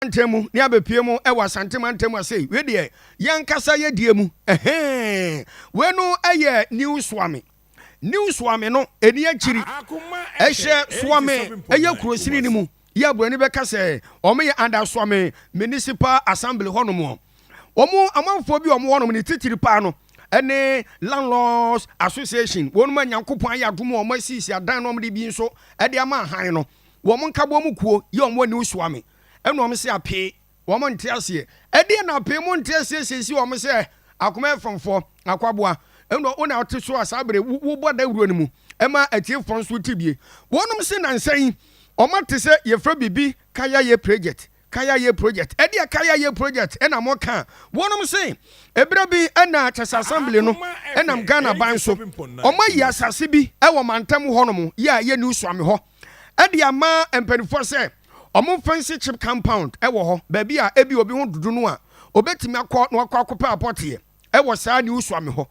Antemu ni abepie mu ewa Santema antemu ase we de yankasa ye die mu we no eye new Suame no eni akiri ehye Suame eye kurosini ni mu ya burani beka se omo under Suame Municipal Assembly honomo omo amanfo bi omo honomo ni titiri pa no ene Landlords Association wonu ma nyankopon ayadom omo asisi adan no omo de bi nso e de ama han no wo mo nkabo mu kuo ye omo new Suame eno omo se ape wo mo nte ase e de na ape mo nte ase sesi wo mo se Akoma fonfo akwaboa eno ona ote so asabre wo boda wuro ni mu e ma atie fonso tibie wonum se nansan omo te se ye fra bibi kaya ye project e de kaya ye project e na mo ka wonum se ebra bi e na chasa assembly no e nam Ghana ban so omo yi asase bi e wo mantam honom ye new Suame ho e de ama empanifo se omo fancy chip compound e wo ho ba bi a ebi obi ho dudu no a obetimi akọ no akọ apote e wo saa new Suame ho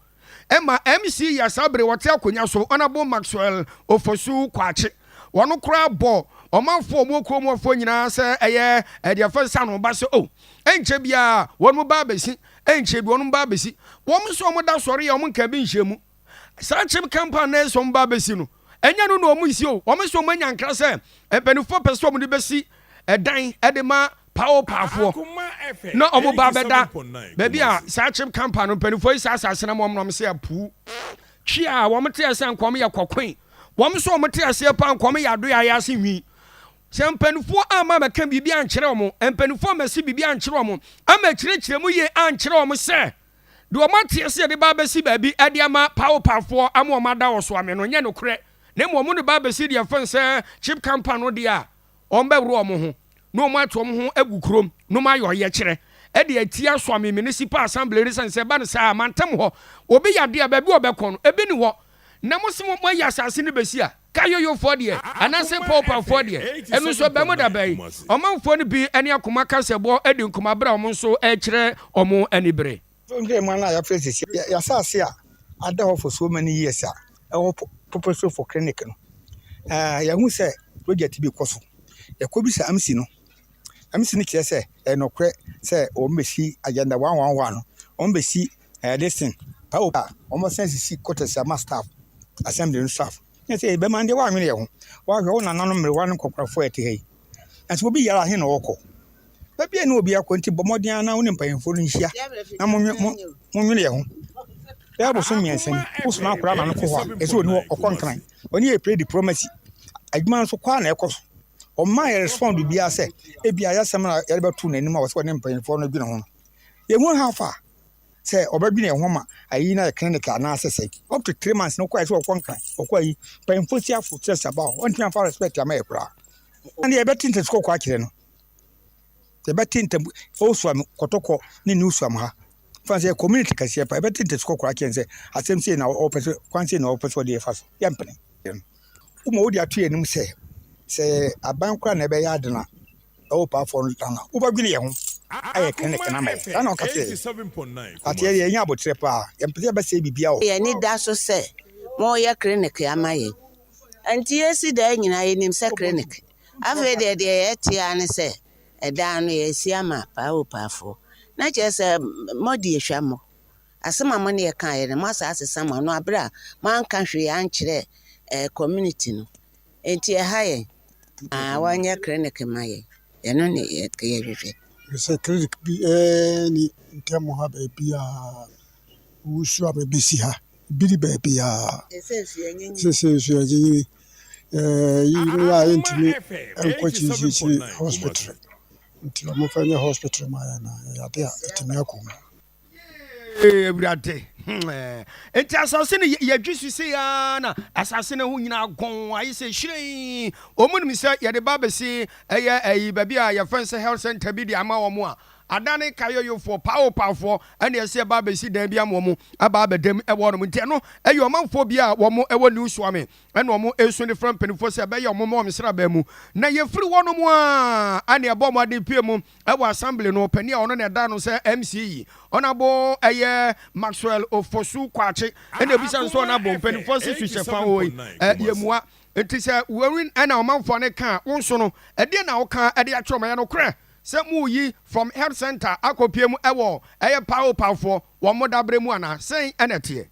e ma MC ya sabre wote akonya so onabo Maxwell ofosu kwache wono kura bo omanfo omo krom ofo nyina se eye e de fansa no ba se o enche bia wono ba besi enche bi wono ba besi wom so omo da sori ya omo nka bi nhemu saa chip compound na so ba besi no enya no no omo isi o omo so omo nya nkra se empanifo pese omo de besi edan edema power no omo ba beda baby a saa chip company empanifo isa asase na mo se apu twi a wo mte ase ankom ya kwakwen wo so mte ase pa ankom ya do ya ase hwi se empanifo ama meka bibi ankere omo empanifo masi bibi ankere omo ama kire mu ye ankere omo se do mate ase de ba besi baby ade ama power ama o mada wo so ame no nye no kure na mo mu de ba besi de fanse chip company no de a ombe wro omo ho no mo atom ho agukrom no ma yo ye kire e de atia Suame Municipal Assembly resense ba no sa mantem ho obi yade a ba bi obekon ebi ni ho na mo se mo ya asase ni besi a kayoyo for de anase popa for de enu so ba mo da bai omanfo ni bi ene Akoma kasebo edi nkoma bra omo so e kire omo anibre ndre mo na ya face ya asase a ada ho for so many years a e ho purpose for clinic no ya hu se project bi koso ya ko bi sa amsi no amsi kire se enokre se o mbesi agenda 111 no o mbesi listen power o mo sense si quarters ma staff assembly staff say be man de wa nwene ye ho wa hwe na nanu mre wa no kokrafo ete hei anti obi yara he na woko ba bia na obi akonti bomodin na woni mpanyefo no nhia na mo nwene ye ho ya bo so miensan usu na akura na no ko ho ese oni okonkran oni e play diplomacy adwuma so kwa na ekoso o ma respond bia se e bia ya sem na ya betu na anim a wo se oni mpanyefo no dwene ho ye hu hafa se obadwene ho ma ayi na clinic na asese up to 3 months no kwa so okonkran okwayi mpanyefo si afu stress about on time for respect am e kura and ye betin ko kwa kire no ye betin o Suame kotoko ni new Suame ha fancy community kasi pa betin ko kwa kire se asem se na o pese kwanse na o pese de fa so ye mpene uma odi atu enim se aban kwa na be ya adena o pa for ntana ubadwene ye ho aye clinic na me ana o ka se 87.9 ati ye nya abotre pa ye mpese be se bibia o ye ni da so se mo ye clinic amaye anti yesi da nyina ye nim se clinic afa de ye tia ne se eda no ye si ama pa o pa fo na che se modi ehwa mo asema mo ne ye kan ye mo asase ma no abra man kan hwe an kire community no enti e ha ye wanya clinic maye ye no ne ye hwehwe se clinic bi ni ntemo ha ba bi a wusu abesi ha biri ba bi a se yi ya intimi enkochi chi hospital nti mo fanya hospital ma ya na ya de etimi Akoma brate enti asase ne ye dwisu se ya na asase ne ho nyina gon ayi se hire omunimi se ye de ba besi eye ba bia ya fancy health center bi di ama wo mo a adane kayoyo for power ene ese ba besi dan bia mo mo aba abedem e wo no nti no eyo manfo bia wo mo e wo new Suame ene wo mo esu ne from penifo se be ye mo mo msra ba mu na ye firi wo no mo a ane ebo mo ade pie mu e wo assembly no pani a ono ne da no se MC onabo eye Maxwell ofosu kwache ene bisa nso na bo penifo se hyefa ho ye mua enti se wawin ena o manfo ne ka wonso no e de na wo ka e de atwoma ye no kre sɛ muyi from health center akɔpie mu ɛwɔ ɛyɛ power for wɔn mo dabre mu ana sɛn ɛna teɛ.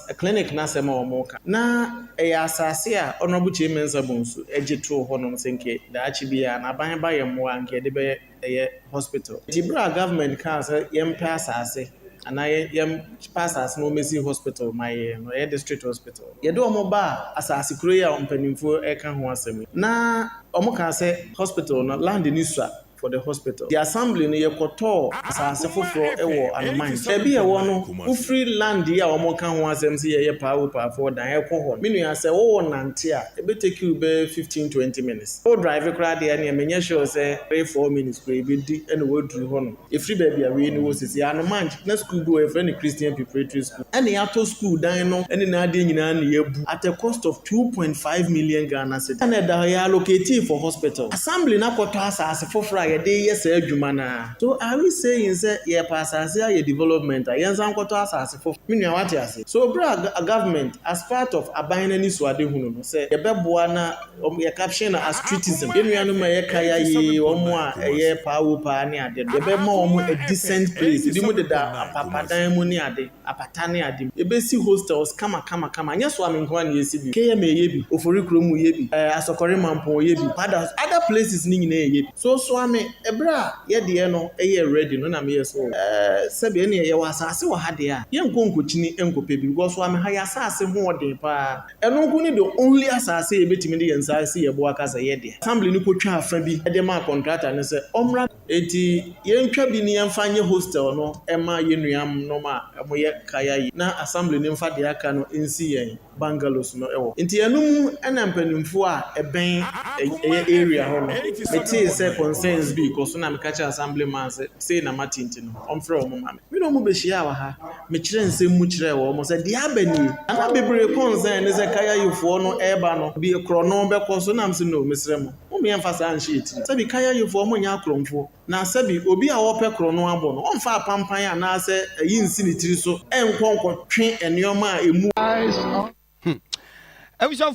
A clinic na sema omoka na ɛyɛ asase a honorable chairman sabonso ɛgye to hɔ nom sɛnke da akyi bia na ban ba yɛ mmoa nke de bɛ ɛyɛ hospital tibra government ka sɛ yɛmpɛ asase ana yɛm pass as no mesi hospital my no ɛyɛ district hospital yɛde ɔmo ba asase kuro yi a mpanimfo ɛka ho asɛm na ɔmo ka sɛ hospital no land ni sua for the hospital. The assembly no yekoto asase foforo ewo anoman. Ebi ewo no free land ya omo kan ho asem se ye power for dan ekɔ hɔ. Minu ya sɛ wo nante a ebe take you be 15-20 minutes. Wo drive kra de na menye sure sɛ 3-4 minutes kra ebe di ene wo duru hɔ no. Efri baabi a we ni wo sisi anoman na school go e friend Christian preparatory school. Ene ya to school dan no ene na ade nyina na yebu at a cost of 2.5 million Ghana cedis. Ene da ya allocate for hospital. Assembly na kɔtɔ asase foforo they yes adwuma so are we saying say ye pasase a development a yensan kwoto asase for menua wate ase so bra government as part of abanani suade hunu no say ye beboa na ye caption as treatism yenua no ma ye kaya ye omo a ye pawo pa ne ade ye be ma omo a decent place di mu de da apapadan mu ne ade apata ne ade ye be si hostels kama anya so amenko na ye si bi KM ye bi ofori kromu ye bi asokore mampo ye bi other places ni nyina ye bi so Suame ebra ye de no ready no na me yes sebe ne ye wasase wa hade a ye nkonkochini enkope bi because Suame ha ya asase ho odin pa eno nko ni the only asase ye betimi de yensase ye bo aka say ye de assembly ni kotwa afra bi e de ma contractor ne say omra eti ye ntwa bi ni yemfa nye hostel no ema ye nuam no ma mo ye kaya yi na assembly ni mfa de aka no ensi yen bungalows no ewo enti enum ena mpanimfo a eben area ho no meti say concerns bi because na me catch assemblyman say na matinti no omfre o mama me no mo be hia wa ha me kire nsem mu kire wo mo say de abani ana bebre concern ne say kaya yufo no eba no bi kro no be ko so na me say no mesre mo me emphasize an shit say bi kaya yufo mo nya kromfo na say bi obi a wo pe kro no abo no omfa apampan ana say yi nsi ni tiri so enkonkɔ twe enioma a emu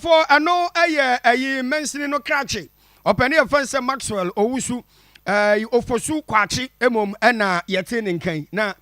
for ano ayi mensini no krachi opani offense Maxwell owusu ofosu kwachi emom na yete ne nkan na